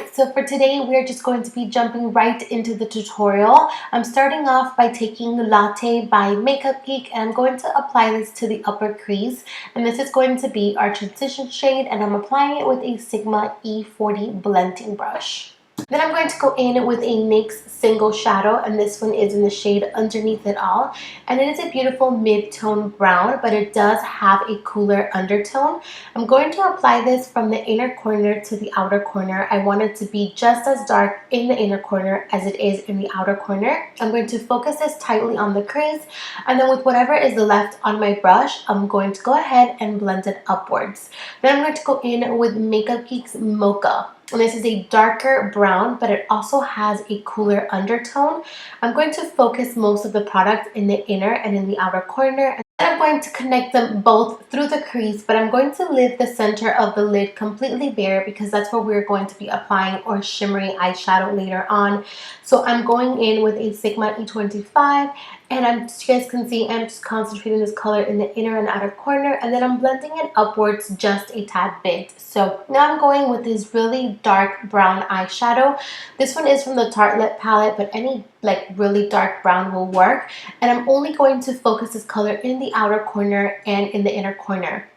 Alright, so for today we're just going to be jumping right into the tutorial. I'm starting off by taking Latte by Makeup Geek and I'm going to apply this to the upper crease. And this is going to be our transition shade and I'm applying it with a Sigma E40 blending brush. Then I'm going to go in with a NYX single shadow, and this one is in the shade Underneath It All. And it is a beautiful mid-tone brown, but it does have a cooler undertone. I'm going to apply this from the inner corner to the outer corner. I want it to be just as dark in the inner corner as it is in the outer corner. I'm going to focus this tightly on the crease, and then with whatever is left on my brush, I'm going to go ahead and blend it upwards. Then I'm going to go in with Makeup Geek's Mocha. And this is a darker brown, but it also has a cooler undertone. I'm going to focus most of the product in the inner and in the outer corner. And then I'm going to connect them both through the crease, but I'm going to leave the center of the lid completely bare because that's where we're going to be applying our shimmery eyeshadow later on. So I'm going in with a Sigma E25, and as you guys can see, I'm just concentrating this color in the inner and outer corner, and then I'm blending it upwards just a tad bit. So now I'm going with this really dark brown eyeshadow. This one is from the Tartelette palette, but any like really dark brown will work. And I'm only going to focus this color in the outer corner and in the inner corner.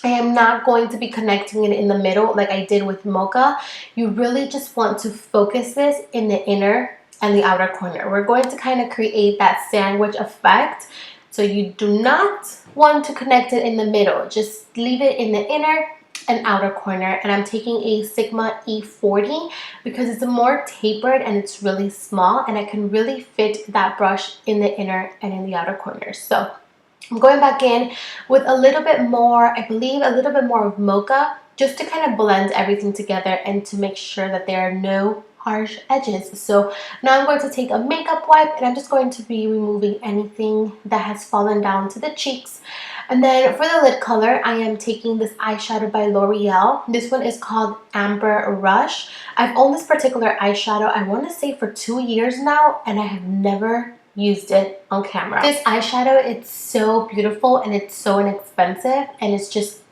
I am not going to be connecting it in the middle like I did with Mocha. You really just want to focus this in the inner and the outer corner. We're going to kind of create that sandwich effect. So you do not want to connect it in the middle. Just leave it in the inner and outer corner. And I'm taking a Sigma E40 because it's more tapered and it's really small, and I can really fit that brush in the inner and in the outer corner. So I'm going back in with a little bit more, I believe a little bit more of Mocha, just to kind of blend everything together and to make sure that there are no harsh edges. So now I'm going to take a makeup wipe and I'm just going to be removing anything that has fallen down to the cheeks. And then for the lid color, I am taking this eyeshadow by L'Oreal. This one is called Amber Rush. I've owned this particular eyeshadow, I want to say for 2 years now, and I have never used it on camera. This eyeshadow, it's so beautiful and it's so inexpensive, and it's just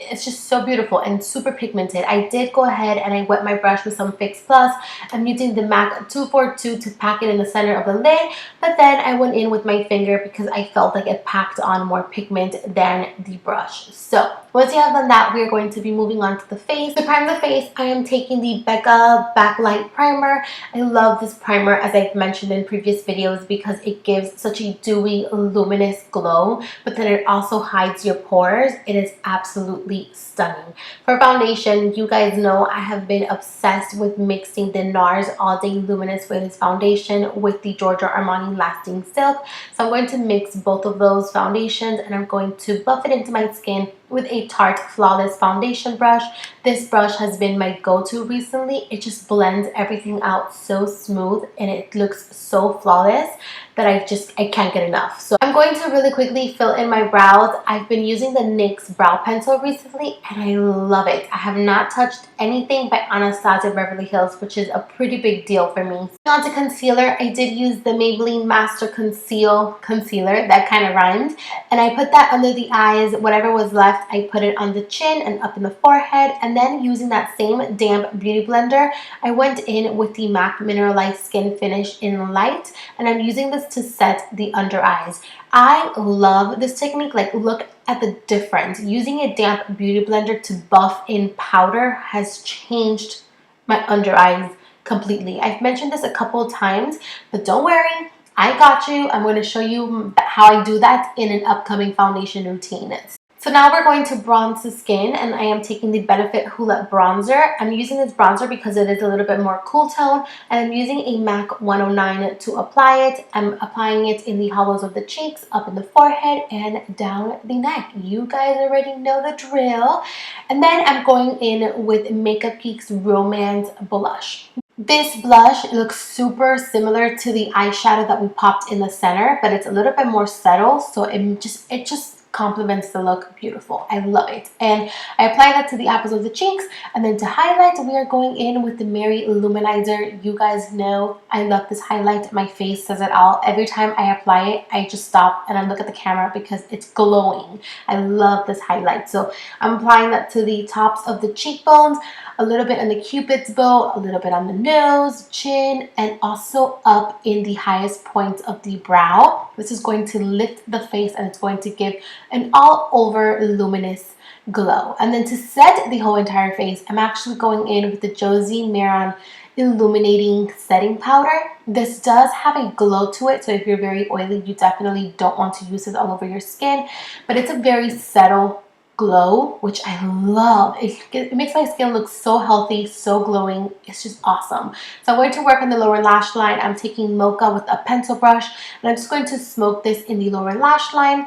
so beautiful and super pigmented. I did go ahead and I wet my brush with some Fix Plus. I'm using the MAC 242 to pack it in the center of the lid, but then I went in with my finger because I felt like it packed on more pigment than the brush. So once you have done that, we are going to be moving on to the face. To prime the face, I am taking the Becca Backlight Primer. I love this primer, as I've mentioned in previous videos, because it gives such a dewy, luminous glow, but then it also hides your pores. It is absolutely stunning. For foundation, you guys know I have been obsessed with mixing the Nars All Day Luminous Weightless Foundation with the Giorgio Armani Lasting Silk. So I'm going to mix both of those foundations and I'm going to buff it into my skin with a Tarte Flawless Foundation brush. This brush has been my go-to recently. It just blends everything out so smooth and it looks so flawless that I can't get enough. So I'm going to really quickly fill in my brows. I've been using the NYX Brow Pencil recently and I love it. I have not touched anything by Anastasia Beverly Hills, which is a pretty big deal for me. On to concealer, I did use the Maybelline Master Conceal Concealer. That kind of rhymed. And I put that under the eyes. Whatever was left, I put it on the chin and up in the forehead. And then using that same damp beauty blender, I went in with the MAC Mineralized Skin Finish in Light. And I'm using this to set the under eyes. I love this technique. Like, look at the difference. Using a damp beauty blender to buff in powder has changed my under eyes completely. I've mentioned this a couple times, but don't worry, I got you. I'm going to show you how I do that in an upcoming foundation routine. So now we're going to bronze the skin, and I am taking the Benefit Hoola bronzer. I'm using this bronzer because it is a little bit more cool tone, and I'm using a MAC 109 to apply it. I'm applying it in the hollows of the cheeks, up in the forehead, and down the neck. You guys already know the drill. And then I'm going in with Makeup Geek's Romance Blush. This blush looks super similar to the eyeshadow that we popped in the center, but it's a little bit more subtle, so it just complements the look beautiful. I love it. And I apply that to the apples of the cheeks, and then to highlight, we are going in with the Mary Luminizer. You guys know I love this highlight. My face says it all. Every time I apply it, I just stop and I look at the camera because it's glowing. I love this highlight. So I'm applying that to the tops of the cheekbones, a little bit on the cupid's bow, a little bit on the nose, chin, and also up in the highest points of the brow. This is going to lift the face and it's going to give an all over luminous glow. And then to set the whole entire face, I'm actually going in with the Jossie Maran Illuminating Setting Powder. This does have a glow to it, so if you're very oily, you definitely don't want to use this all over your skin, but it's a very subtle glow, which I love. It makes my skin look so healthy, so glowing. It's just awesome. So I'm going to work on the lower lash line. I'm taking Mocha with a pencil brush, and I'm just going to smoke this in the lower lash line.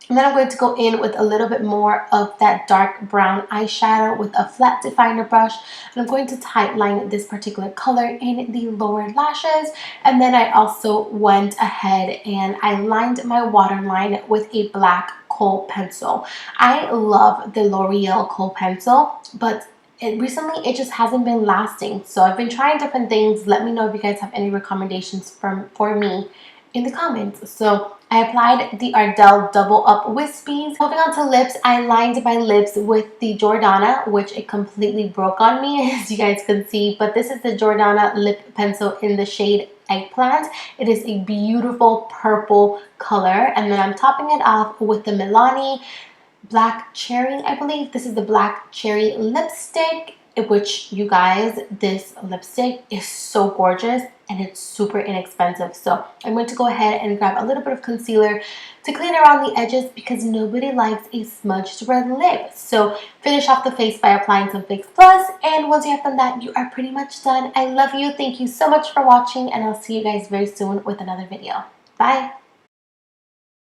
And then I'm going to go in with a little bit more of that dark brown eyeshadow with a flat definer brush. And I'm going to tightline this particular color in the lower lashes. And then I also went ahead and I lined my waterline with a black kohl pencil. I love the L'Oreal kohl pencil, but recently it just hasn't been lasting. So I've been trying different things. Let me know if you guys have any recommendations for me in the comments. So I applied the Ardell Double Up Wispies. Moving on to lips, I lined my lips with the Jordana, which it completely broke on me, as you guys can see. But this is the Jordana lip pencil in the shade Eggplant. It is a beautiful purple color. And then I'm topping it off with the Milani Black Cherry, I believe. This is the Black Cherry lipstick, which, you guys, this lipstick is so gorgeous and it's super inexpensive. So I'm going to go ahead and grab a little bit of concealer to clean around the edges because nobody likes a smudged red lip. So finish off the face by applying some Fix Plus, and once you have done that, you are pretty much done. I love you. Thank you so much for watching, and I'll see you guys very soon with another video. Bye!